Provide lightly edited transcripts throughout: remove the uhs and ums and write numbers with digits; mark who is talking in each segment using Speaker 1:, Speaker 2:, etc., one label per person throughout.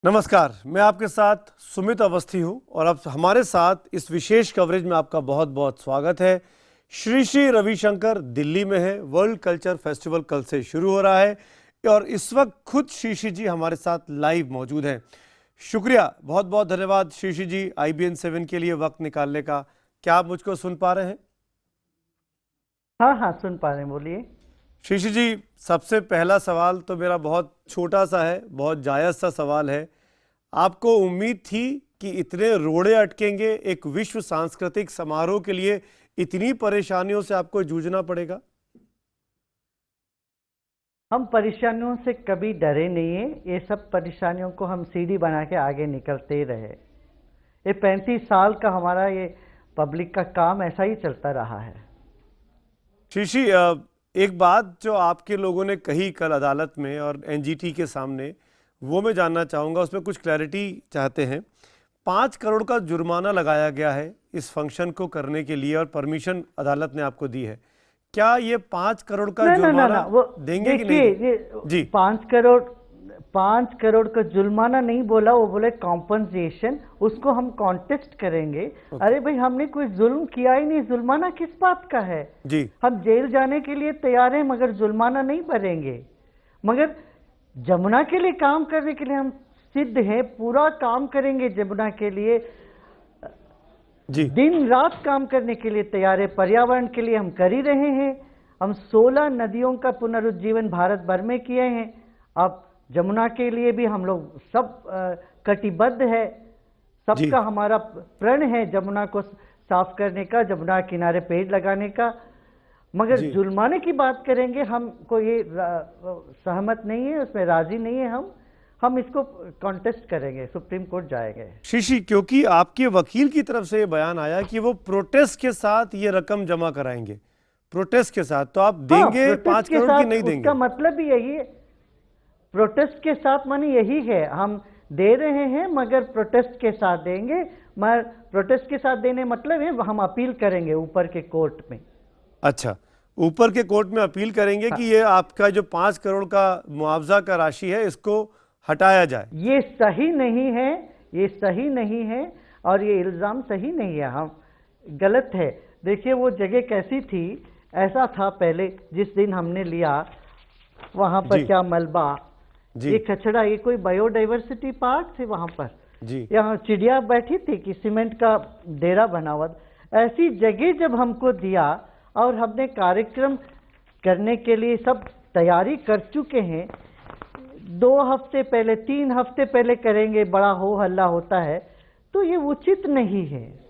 Speaker 1: नमस्कार, मैं आपके साथ सुमित अवस्थी हूं और अब हमारे साथ इस विशेष कवरेज में आपका बहुत बहुत स्वागत है। श्री श्री रविशंकर दिल्ली में है। वर्ल्ड कल्चर फेस्टिवल कल से शुरू हो रहा है और इस वक्त खुद श्री श्री जी हमारे साथ लाइव मौजूद हैं। शुक्रिया, बहुत बहुत धन्यवाद श्री श्री जी IBN 7 के लिए वक्त निकालने का। क्या आप मुझको सुन पा रहे हैं?
Speaker 2: हाँ हाँ, सुन पा रहे हैं, बोलिए।
Speaker 1: श्री श्री जी, सबसे पहला सवाल तो मेरा बहुत छोटा सा है, बहुत जायज़ सा सवाल है। आपको उम्मीद थी कि इतने रोड़े अटकेंगे, एक विश्व सांस्कृतिक समारोह के लिए इतनी परेशानियों से आपको जूझना पड़ेगा?
Speaker 2: हम परेशानियों से कभी डरे नहीं है। ये सब परेशानियों को हम सीढ़ी बना के आगे निकलते ही रहे। ये 35 साल का हमारा ये पब्लिक का काम ऐसा ही चलता रहा है।
Speaker 1: शीशी, एक बात जो आपके लोगों ने कही कल अदालत में और NGT के सामने, वो मैं जानना चाहूँगा, उसमें कुछ क्लैरिटी चाहते हैं। 5 करोड़ का जुर्माना लगाया गया है इस फंक्शन को करने के लिए और परमिशन अदालत ने आपको दी है। क्या ये 5 करोड़ का जुर्माना
Speaker 2: वो
Speaker 1: देंगे कि नहीं?
Speaker 2: देखिए,
Speaker 1: जी,
Speaker 2: 5 करोड़ का जुर्माना नहीं बोला, वो बोले कॉम्पनसेशन। उसको हम कॉन्टेस्ट करेंगे। अरे भाई, हमने कोई जुल्म किया ही नहीं, जुर्माना किस बात का है?
Speaker 1: जी,
Speaker 2: हम जेल जाने के लिए तैयार हैं, मगर जुर्माना नहीं भरेंगे। मगर जमुना के लिए काम करने के लिए हम सिद्ध हैं, पूरा काम करेंगे जमुना के लिए,
Speaker 1: जी,
Speaker 2: दिन रात काम करने के लिए तैयार है। पर्यावरण के लिए हम कर ही रहे हैं। हम 16 नदियों का पुनरुज्जीवन भारत भर में किए हैं। अब जमुना के लिए भी हम लोग सब कटिबद्ध है। सबका हमारा प्रण है जमुना को साफ करने का, जमुना किनारे पेड़ लगाने का। मगर जुर्माने की बात करेंगे, हमको ये सहमत नहीं है, उसमें राजी नहीं है। हम इसको कॉन्टेस्ट करेंगे, सुप्रीम कोर्ट जाएंगे।
Speaker 1: शीशी, क्योंकि आपके वकील की तरफ से ये बयान आया कि वो प्रोटेस्ट के साथ ये रकम जमा कराएंगे, प्रोटेस्ट के साथ, तो आप देंगे?
Speaker 2: हाँ,
Speaker 1: 5 करोड़ की नहीं देंगे?
Speaker 2: उसका मतलब भी यही है। प्रोटेस्ट के साथ माने यही है, हम दे रहे हैं मगर प्रोटेस्ट के साथ देंगे। मगर प्रोटेस्ट के साथ देने मतलब है हम अपील करेंगे ऊपर के कोर्ट में।
Speaker 1: अच्छा, ऊपर के कोर्ट में अपील करेंगे कि ये आपका जो 5 करोड़ का मुआवजा का राशि है, इसको हटाया जाए।
Speaker 2: ये सही नहीं है, ये सही नहीं है और ये इल्ज़ाम सही नहीं है, हम गलत है। देखिए, वो जगह कैसी थी, ऐसा था पहले जिस दिन हमने लिया, वहाँ पर क्या मलबा, ये कचड़ा, ये कोई बायोडाइवर्सिटी पार्क थे वहाँ पर। यहाँ चिड़िया बैठी थी कि सीमेंट का डेरा बना हुआ। ऐसी जगह जब हमको दिया और हमने कार्यक्रम करने के लिए सब तैयारी कर चुके हैं, 2 हफ्ते पहले 3 हफ्ते पहले करेंगे, बड़ा हो हल्ला होता है, तो ये उचित नहीं है।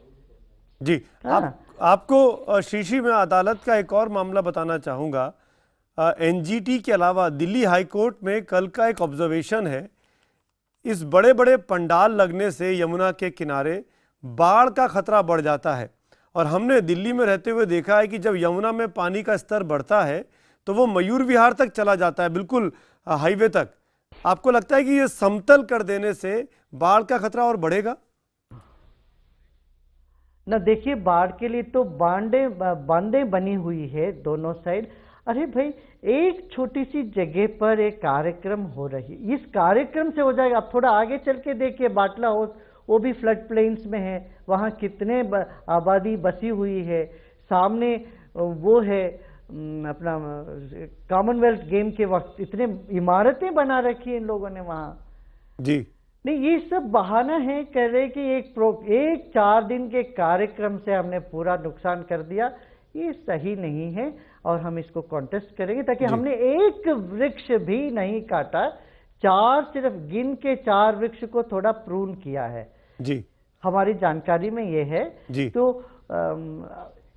Speaker 1: जी, आपको शीशी में अदालत का एक और मामला बताना चाहूँगा। NGT के अलावा दिल्ली हाई कोर्ट में कल का एक ऑब्जर्वेशन है, इस बड़े बड़े पंडाल लगने से यमुना के किनारे बाढ़ का खतरा बढ़ जाता है और हमने दिल्ली में रहते हुए देखा है कि जब यमुना में पानी का स्तर बढ़ता है तो वो मयूर विहार तक चला जाता है, बिल्कुल हाईवे तक। आपको लगता है कि ये समतल कर देने से बाढ़ का खतरा और बढ़ेगा?
Speaker 2: ना, देखिए, बाढ़ के लिए तो बांधें बनी हुई है दोनों साइड। अरे भाई, एक छोटी सी जगह पर एक कार्यक्रम हो रही, इस कार्यक्रम से हो जाएगा। आप थोड़ा आगे चल के देखिए, बाटला हाउस, वो भी फ्लड प्लेन्स में है, वहाँ कितने आबादी बसी हुई है। सामने वो है अपना कॉमनवेल्थ गेम के वक्त इतने इमारतें बना रखी हैं इन लोगों ने वहाँ।
Speaker 1: जी
Speaker 2: नहीं, ये सब बहाना है, कह रहे कि एक 4 दिन के कार्यक्रम से हमने पूरा नुकसान कर दिया। ये सही नहीं है और हम इसको कॉन्टेस्ट करेंगे, ताकि हमने एक वृक्ष भी नहीं काटा, सिर्फ गिन के 4 वृक्ष को थोड़ा प्रून किया है।
Speaker 1: जी,
Speaker 2: हमारी जानकारी में ये है। तो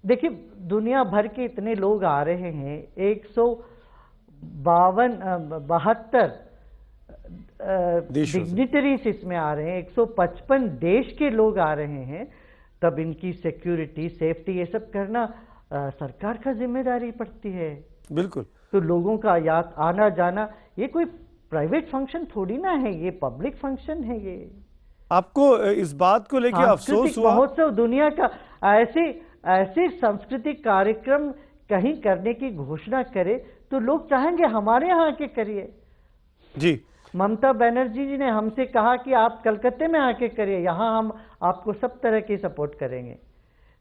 Speaker 2: देखिए, दुनिया भर के इतने लोग आ रहे हैं, 172 डिग्निटरीज इसमें आ रहे हैं, 155 देश के लोग आ रहे हैं। तब इनकी सिक्योरिटी, सेफ्टी, ये सब करना सरकार का जिम्मेदारी पड़ती है।
Speaker 1: बिल्कुल।
Speaker 2: तो लोगों का आना जाना, ये कोई प्राइवेट फंक्शन थोड़ी ना है, ये पब्लिक फंक्शन है। ये
Speaker 1: आपको इस बात को लेकर अफसोस हुआ?
Speaker 2: महोत्सव दुनिया का ऐसे सांस्कृतिक कार्यक्रम कहीं करने की घोषणा करे तो लोग चाहेंगे हमारे यहाँ के करिए।
Speaker 1: जी,
Speaker 2: ममता बनर्जी जी ने हमसे कहा कि आप कलकत्ते में आके करिए, यहाँ हम आपको सब तरह की सपोर्ट करेंगे।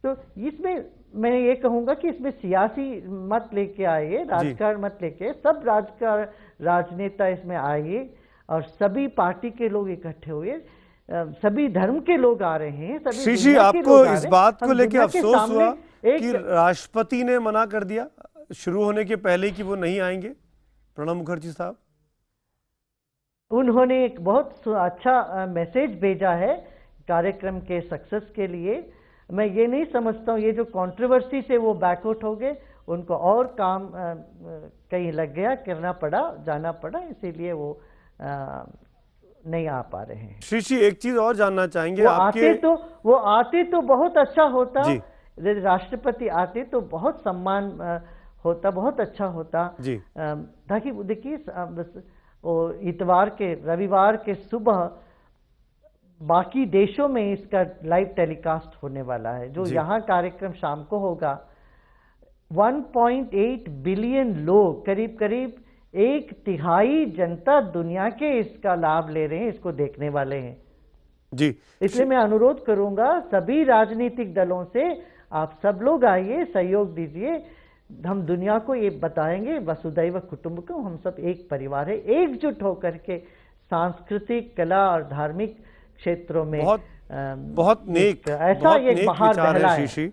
Speaker 2: तो इसमें मैं ये कहूँगा कि इसमें सियासी मत लेके आइए, राजकारण मत लेके, सब राजनेता इसमें आइए और सभी पार्टी के लोग इकट्ठे हुए, सभी धर्म के लोग आ रहे हैं, सभी
Speaker 1: श्री
Speaker 2: दुनिया के
Speaker 1: आपको
Speaker 2: लोग आ
Speaker 1: इस
Speaker 2: रहे हैं।
Speaker 1: बात को
Speaker 2: हम
Speaker 1: लेके
Speaker 2: दुनिया के
Speaker 1: अफसोस
Speaker 2: सामने
Speaker 1: हुआ कि
Speaker 2: एक
Speaker 1: राष्ट्रपति ने मना कर दिया शुरू होने के पहले कि वो नहीं आएंगे, प्रणब मुखर्जी साहब?
Speaker 2: उन्होंने एक बहुत अच्छा मैसेज भेजा है कार्यक्रम के सक्सेस के लिए। मैं ये नहीं समझता हूँ ये जो कंट्रोवर्सी से वो बैकआउट हो गए, उनको और काम कहीं लग गया, करना पड़ा, जाना पड़ा, इसीलिए वो नहीं आ पा रहे हैं।
Speaker 1: श्री एक चीज और जानना चाहेंगे
Speaker 2: वो
Speaker 1: आपके
Speaker 2: आते तो बहुत अच्छा होता,
Speaker 1: जी।
Speaker 2: राष्ट्रपति आते तो बहुत सम्मान होता, बहुत अच्छा होता
Speaker 1: जी।
Speaker 2: ताकि देखिए इतवार के रविवार के सुबह बाकी देशों में इसका लाइव टेलीकास्ट होने वाला है। जो यहाँ कार्यक्रम शाम को होगा, 1.8 बिलियन लोग, करीब करीब 1/3 जनता दुनिया के इसका लाभ ले रहे हैं, इसको देखने वाले हैं
Speaker 1: जी।
Speaker 2: इसलिए मैं अनुरोध करूंगा सभी राजनीतिक दलों से, आप सब लोग आइए, सहयोग दीजिए। हम दुनिया को ये बताएंगे वसुधैव कुटुंबकम, हम सब एक परिवार है, एकजुट होकर के सांस्कृतिक, कला और धार्मिक क्षेत्रों में
Speaker 1: बहुत नेक
Speaker 2: बाहर
Speaker 1: विचार है श्री,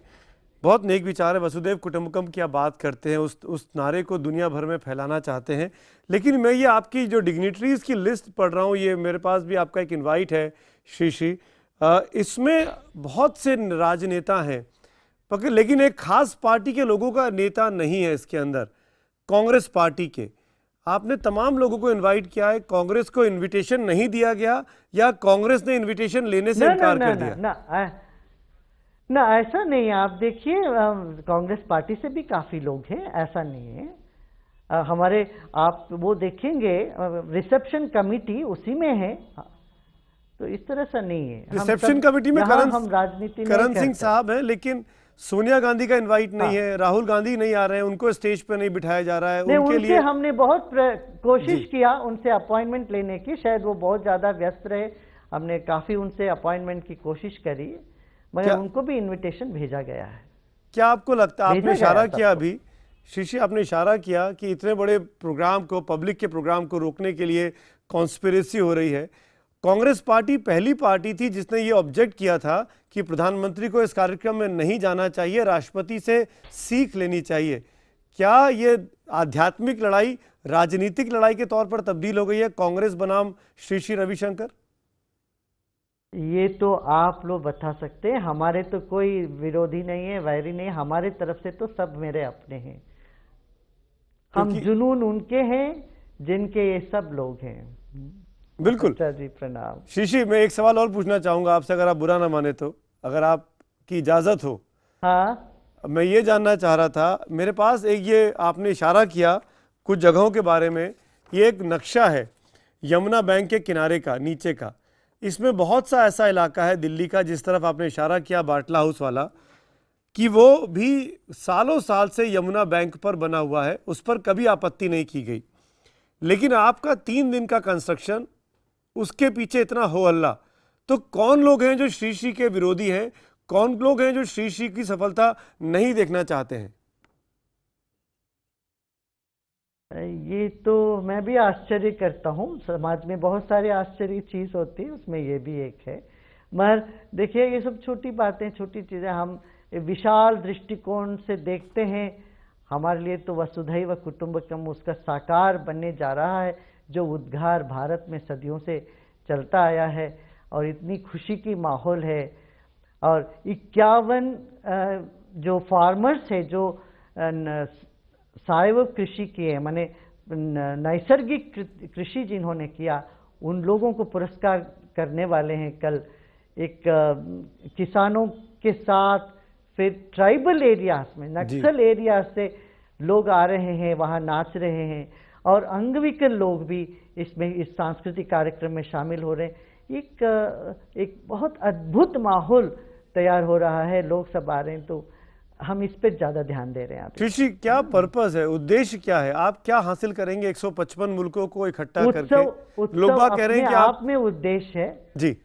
Speaker 1: बहुत नेक विचार है। वसुधैव कुटुंबकम की आप बात करते हैं, उस नारे को दुनिया भर में फैलाना चाहते हैं। लेकिन मैं ये आपकी जो डिग्निटरीज की लिस्ट पढ़ रहा हूँ, ये मेरे पास भी आपका एक इनवाइट है श्री, इसमें बहुत से राजनेता हैं, लेकिन एक खास पार्टी के लोगों का नेता नहीं है इसके अंदर, कांग्रेस पार्टी के। आपने तमाम लोगों को इनवाइट किया है, कांग्रेस को इनविटेशन नहीं दिया गया या कांग्रेस ने इनविटेशन लेने से इनकार कर दिया?
Speaker 2: ना ऐसा नहीं है। आप देखिए कांग्रेस पार्टी से भी काफी लोग हैं, ऐसा नहीं है। हमारे आप वो देखेंगे रिसेप्शन कमेटी उसी में है, तो इस तरह से नहीं है।
Speaker 1: रिसेप्शन कमेटी में करण सिंह साहब हैं, लेकिन सोनिया गांधी का इनवाइट नहीं है, राहुल गांधी नहीं आ रहे हैं, उनको स्टेज पे नहीं बिठाया जा रहा है। उनके लिए
Speaker 2: हमने बहुत कोशिश किया उनसे अपॉइंटमेंट लेने की, शायद वो बहुत ज्यादा व्यस्त रहे, हमने काफी उनसे अपॉइंटमेंट की कोशिश करी, मगर उनको भी इनविटेशन भेजा गया है।
Speaker 1: क्या आपको लगता है, आपने इशारा किया अभी शीशी, आपने इशारा किया कि इतने बड़े प्रोग्राम को, पब्लिक के प्रोग्राम को रोकने के लिए कॉन्स्पिरेसी हो रही है। कांग्रेस पार्टी पहली पार्टी थी जिसने ये ऑब्जेक्ट किया था कि प्रधानमंत्री को इस कार्यक्रम में नहीं जाना चाहिए, राष्ट्रपति से सीख लेनी चाहिए। क्या ये आध्यात्मिक लड़ाई राजनीतिक लड़ाई के तौर पर तब्दील हो गई है कांग्रेस बनाम श्री रविशंकर?
Speaker 2: ये तो आप लोग बता सकते हैं, हमारे तो कोई विरोधी नहीं है, वैरी नहीं, हमारे तरफ से तो सब मेरे अपने हैं। हम जुनून उनके हैं जिनके ये सब लोग हैं।
Speaker 1: बिल्कुल
Speaker 2: जी, प्रणाम।
Speaker 1: शीशी, मैं एक सवाल और पूछना चाहूंगा आपसे, अगर आप बुरा ना माने तो, अगर आपकी इजाजत हो।
Speaker 2: हाँ,
Speaker 1: मैं ये जानना चाह रहा था, मेरे पास एक ये आपने इशारा किया कुछ जगहों के बारे में, ये एक नक्शा है यमुना बैंक के किनारे का, नीचे का, इसमें बहुत सा ऐसा इलाका है दिल्ली का, जिस तरफ आपने इशारा किया बाटला हाउस वाला, कि वो भी सालों साल से यमुना बैंक पर बना हुआ है, उस पर कभी आपत्ति नहीं की गई। लेकिन आपका 3 दिन का कंस्ट्रक्शन, उसके पीछे इतना हो हल्ला, तो कौन लोग हैं जो श्री के विरोधी हैं, कौन लोग हैं जो श्री की सफलता नहीं देखना चाहते हैं?
Speaker 2: ये तो मैं भी आश्चर्य करता हूँ, समाज में बहुत सारे आश्चर्य चीज होती है, उसमें ये भी एक है। मगर देखिए ये सब छोटी बातें, छोटी चीजें, हम विशाल दृष्टिकोण से देखते हैं। हमारे लिए तो वसुधैव कुटुंबकम उसका साकार बनने जा रहा है, जो उद्गार भारत में सदियों से चलता आया है, और इतनी खुशी की माहौल है। और 51 जो फार्मर्स है, जो सावयव कृषि किए, माने नैसर्गिक कृषि जिन्होंने किया, उन लोगों को पुरस्कार करने वाले हैं कल। एक किसानों के साथ फिर ट्राइबल एरियाज में, नक्सल एरिया से लोग आ रहे हैं, वहाँ नाच रहे हैं, और अंगविकल लोग भी इसमें इस सांस्कृतिक कार्यक्रम में शामिल हो रहे हैं। एक बहुत अद्भुत माहौल तैयार हो रहा है, लोग सब आ रहे हैं। तो हम इस पे ज़्यादा ध्यान दे रहे हैं अभी।
Speaker 1: ऋषि, क्या पर्पस है, उद्देश्य क्या है, आप क्या हासिल करेंगे 155 मुल्कों को इकट्ठा करके?
Speaker 2: उत्सव
Speaker 1: लोग बाग कह रहे
Speaker 2: अपने
Speaker 1: हैं कि
Speaker 2: आप में उद्देश्य है।
Speaker 1: जी,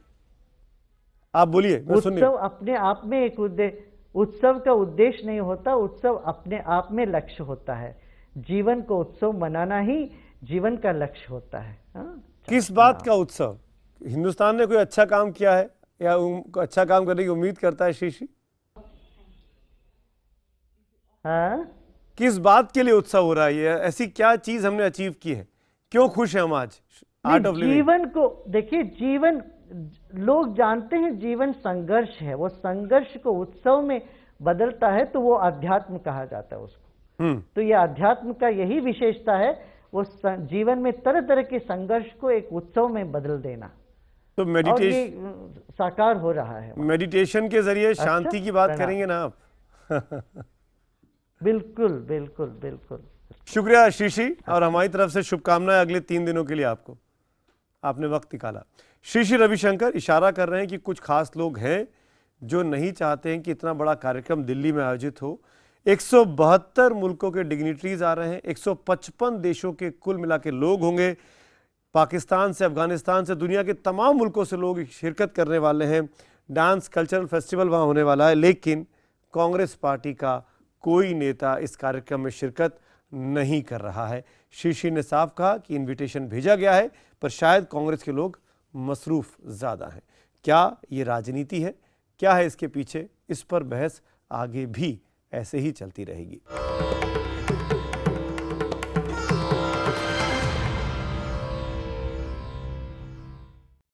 Speaker 1: आप बोलिए, मैं सुन रही
Speaker 2: उत्सव अपने आप में एक उद्देश्य, उत्सव का उद्देश्य नहीं होता, उत्सव अपने आप में लक्ष्य होता है। जीवन को उत्सव मनाना ही जीवन का लक्ष्य होता है। हाँ?
Speaker 1: किस बात का उत्सव? हिंदुस्तान ने कोई अच्छा काम किया है या अच्छा काम करने की उम्मीद करता है ऋषि?
Speaker 2: हाँ?
Speaker 1: किस बात के लिए उत्सव हो रहा है? ये ऐसी क्या चीज हमने अचीव की है, क्यों खुश हैं हम आज? Art of living.
Speaker 2: जीवन को देखिए, जीवन, लोग जानते हैं जीवन संघर्ष है, वो संघर्ष को उत्सव में बदलता है तो वो अध्यात्म कहा जाता है उसको। तो ये अध्यात्म का यही विशेषता है, वो जीवन में तरह तरह के संघर्ष को एक उत्सव में बदल देना।
Speaker 1: तो
Speaker 2: और
Speaker 1: मेडिटेशन,
Speaker 2: ये साकार हो रहा है।
Speaker 1: मेडिटेशन के जरिए शांति की बात
Speaker 2: प्रणाम।
Speaker 1: करेंगे ना आप?
Speaker 2: बिल्कुल बिल्कुल बिल्कुल।
Speaker 1: शुक्रिया शीशी, और हमारी तरफ से शुभकामनाएं अगले 3 दिनों के लिए आपको। आपने वक्त निकाला। श्री रविशंकर इशारा कर रहे हैं कि कुछ खास लोग हैं जो नहीं चाहते हैं कि इतना बड़ा कार्यक्रम दिल्ली में आयोजित हो। 172 मुल्कों के डिग्निटरीज आ रहे हैं, 155 देशों के कुल मिला के लोग होंगे। पाकिस्तान से, अफगानिस्तान से, दुनिया के तमाम मुल्कों से लोग शिरकत करने वाले हैं। डांस कल्चरल फेस्टिवल वहाँ होने वाला है, लेकिन कांग्रेस पार्टी का कोई नेता इस कार्यक्रम में शिरकत नहीं कर रहा है। शीशी ने साफ कहा कि इनविटेशन भेजा गया है, पर शायद कांग्रेस के लोग मसरूफ ज़्यादा हैं। क्या ये राजनीति है? क्या है इसके पीछे? इस पर बहस आगे भी ऐसे ही चलती रहेगी।